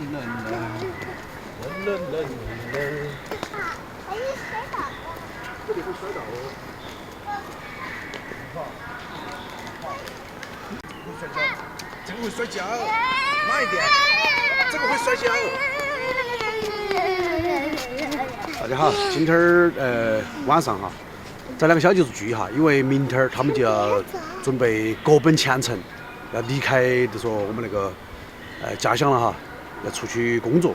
这里会摔倒哦。会摔跤，这个会摔跤，慢一点，这个会摔跤。大家好，今天晚上哈，在2个小舅子聚一下，因为明天他们就要准备各奔前程，要离开就说我们那个家乡了哈，要出去工作，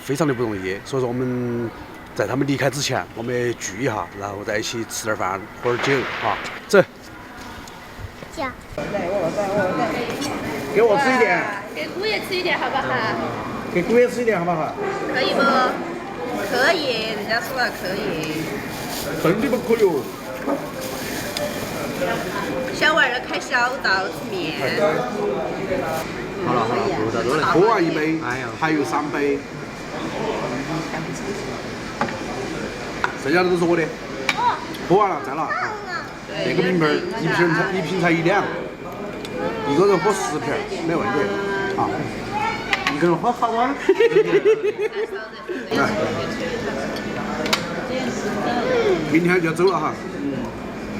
非常的不容易，所以说我们在他们离开之前，我们也聚一下，然后在一起吃点饭，喝点酒哈，走。给我吃一点，给姑爷吃一点好不好？给姑爷吃一点好不好？可以不？可以，人家说了可以。真的不可以哦。小娃儿开小灶吃面。好了，不再多了，喝完1杯，还有3杯，剩下的都是我的。喝完了再拿。这个瓶瓶一瓶才1两，一个人喝10瓶没问题。好，一个人喝好多。来，明天就要走了哈。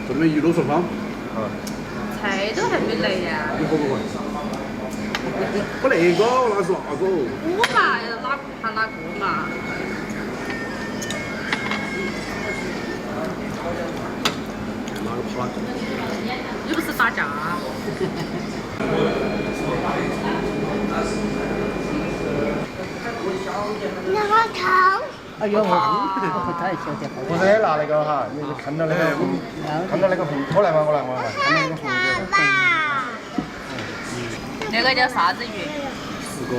准备1路顺风。菜都还没来呀。你喝不喝？不那个，那是那个。我嘛，哪怕哪个嘛。又不是打架。那个糖。哎呦，他也晓得。不是拿那个哈，你看到那个红，我来嘛，看到那个红的。那个叫啥子鱼10个。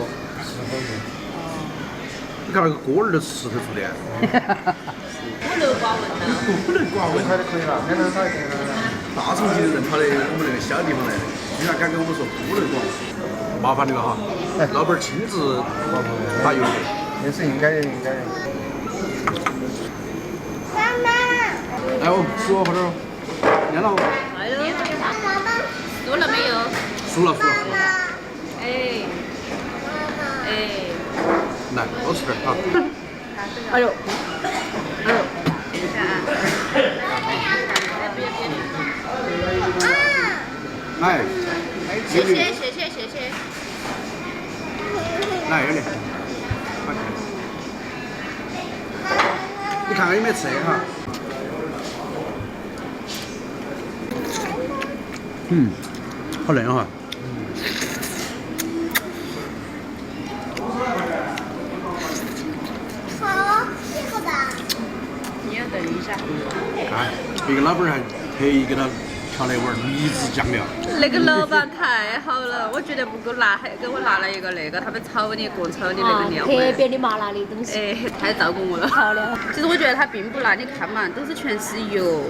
你看那个锅儿都是石头做的。孤陋寡闻了。不能寡闻。拍的可以了，200块钱了。大重庆的人跑到我们那个小地方来，居然敢跟我们说孤陋寡闻，麻烦你了哈。老板亲自打油的。也是应该的，应该的。妈妈。来，我吃哦，或者念了。哎呦，输了没有？输了。哎。哎。来，多吃点哈。哎呦。等一下啊。来，谢谢。来有点。你看看有没有吃哈？好嫩哈。好，这个吧。你要等一下。看，别个老板还特意给他调了一碗秘制酱料。那个老板太好了，我觉得不够辣，还给我拿了一个那个他们炒的锅炒的那个料特别的麻辣的东西。哎，太照顾我了。好的。其实我觉得它并不辣，你看嘛，都是全是油、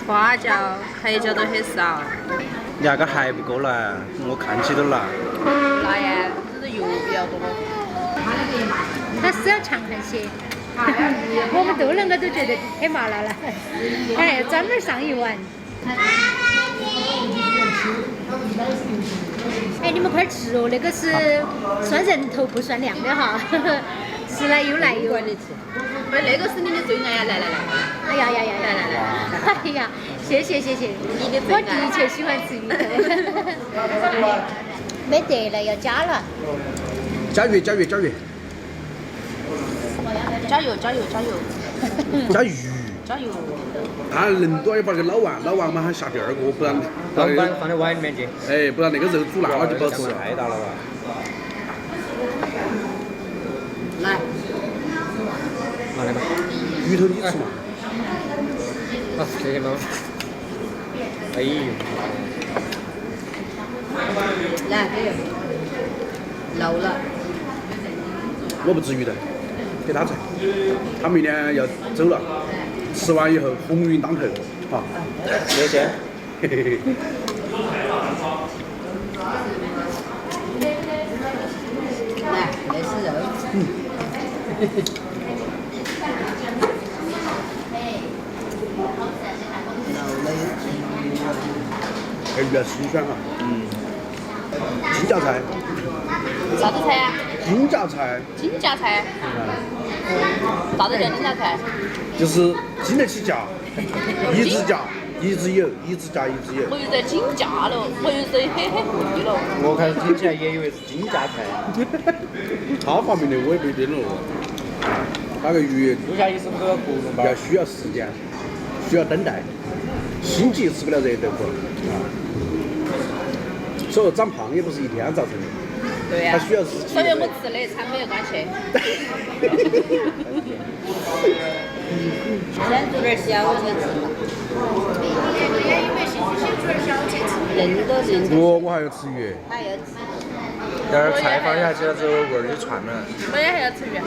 花椒、黑椒都很少。你那个还不够辣，我看起都辣。辣呀，只是油比较多。它是要强悍些。我们都都觉得太麻辣了。哎，专门上一碗。哎，你们快吃哦，那个是算人头不算量的哈，吃了有来有。不是那个是你的最爱呀，来。哎呀，来。哎呀，谢谢。你的最爱。我的确喜欢吃鱼头。没得了，要加了。加鱼。加油。加油。他人多要把那个捞完嘛，还下第2个，不然放在碗里面去。哎，不然那个肉煮烂了就不好吃了。太大了吧？来。拿那个。鱼头你吃嘛？好，谢谢妈妈。哎呦。来，漏了。我不至于的，给他吃。他明天要走了，吃完以后鸿运当头，好。谢谢。来，那是肉。还比较新鲜哈。京酱菜。啥子菜啊？金夹菜，金夹菜，啥子叫金夹菜？就是经得起夹，一直夹，一直有，一直夹，一直有。我以为金架了，我以为是嘿嘿贵了。我开始听起来也以为是金夹菜。他发明的，我也没听了。那个鱼煮下去是不是都要咕噜吧？需要时间，需要等待，心急吃不了热豆腐啊。所以说长胖也不是一天造成的，对呀、它需要时间。所以我吃的餐没有关系。先做点小菜吃吧。人都人。我还要吃鱼。还要吃。等会儿菜放下去了之后，味儿就串了。我也还要吃鱼。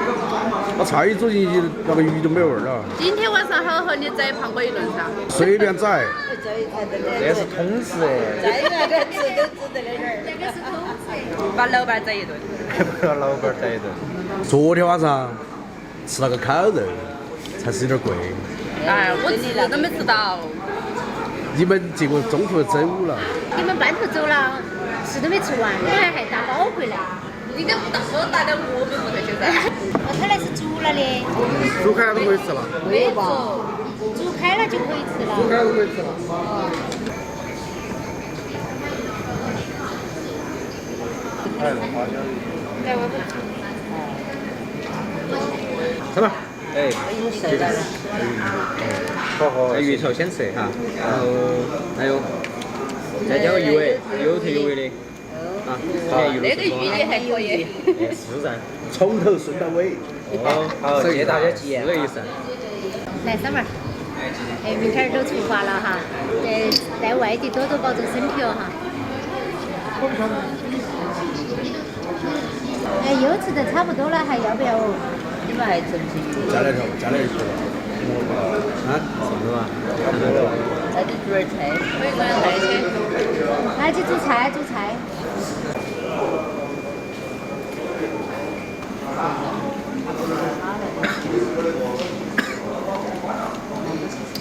把菜一煮进去，那个鱼就没味儿了。今天晚上好和你宰胖过一顿噻。随便宰。这个是统式。宰那个吃都值得的人儿。那个是统式。把老板宰一顿。不要老板宰一顿。昨天晚上吃那个烤肉，才是有点贵。哎，我吃都没吃到。你们结果中途走了。你们班头走了，吃都没吃完，我还打包回来。应该我打到我们屋头去噻。我看来是煮了的。煮开了都可以吃了。没有。煮开了就可以吃了。煮开了都可以吃了。在外头。吃吧。哎，好好，鱼头先吃哈，然后还有再加个鱼尾，有头有尾的，啊，那个鱼也还可以。是噻。从头顺到尾。哦，好，谢谢大家见。这个意思。来三妹儿，哎，明天儿都出发了哈，在外地多多保重身体哦哈。哎，油吃的差不多了，还要不要？你们还整起鱼？加来条，加来一条。啊？什么嘛？那就煮点菜，我一个人带去。那去煮菜，煮菜。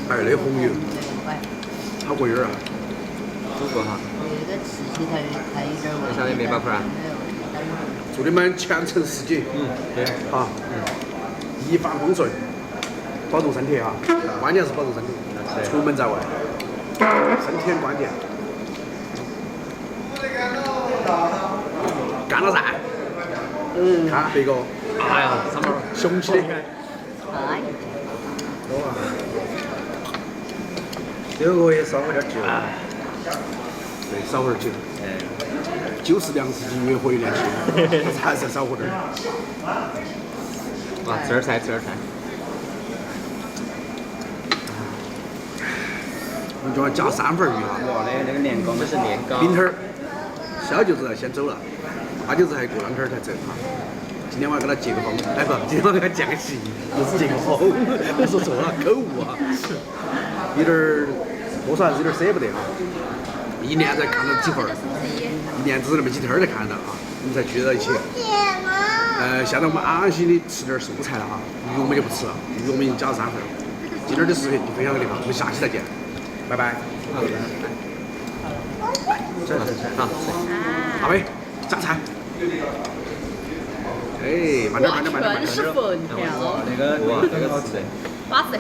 哎，那红油好过瘾儿啊！煮过哈。那个吃起它有点味。小的面包块儿。祝你们前程似锦。对。好。一帆风顺，保重身体哈，关键是保重身体。出门在外，身体很关键。干了噻！看别个，哎呀，上面雄起的很。哎。这个我也烧回点酒。对，少喝点酒。酒是粮食及越活越年轻，还是要少喝点。哇，吃点菜，吃点菜。我们就要加3份鱼哈。哇，那个年糕那是年糕。明天儿小舅子要先走了，大舅子还过2天儿才走哈。今天晚上给他借个风，哎不，今天晚上给他降个息，不是借个风，我说错了，口误啊。有点儿，多少还是有点舍不得哈。一年才看到几份儿，一年只那么几天儿才看到啊，我们才聚到一起。现在我们安心的吃点蔬菜了哈，鱼我们就不吃了，鱼我们已经加了3份。今天的视频就分享到这里吧，我们下期再见，拜拜。好，吃，好，阿伟，夹菜。哎，慢点，慢点，慢点，慢点。全是粉条。那个哇，那个好吃。巴适。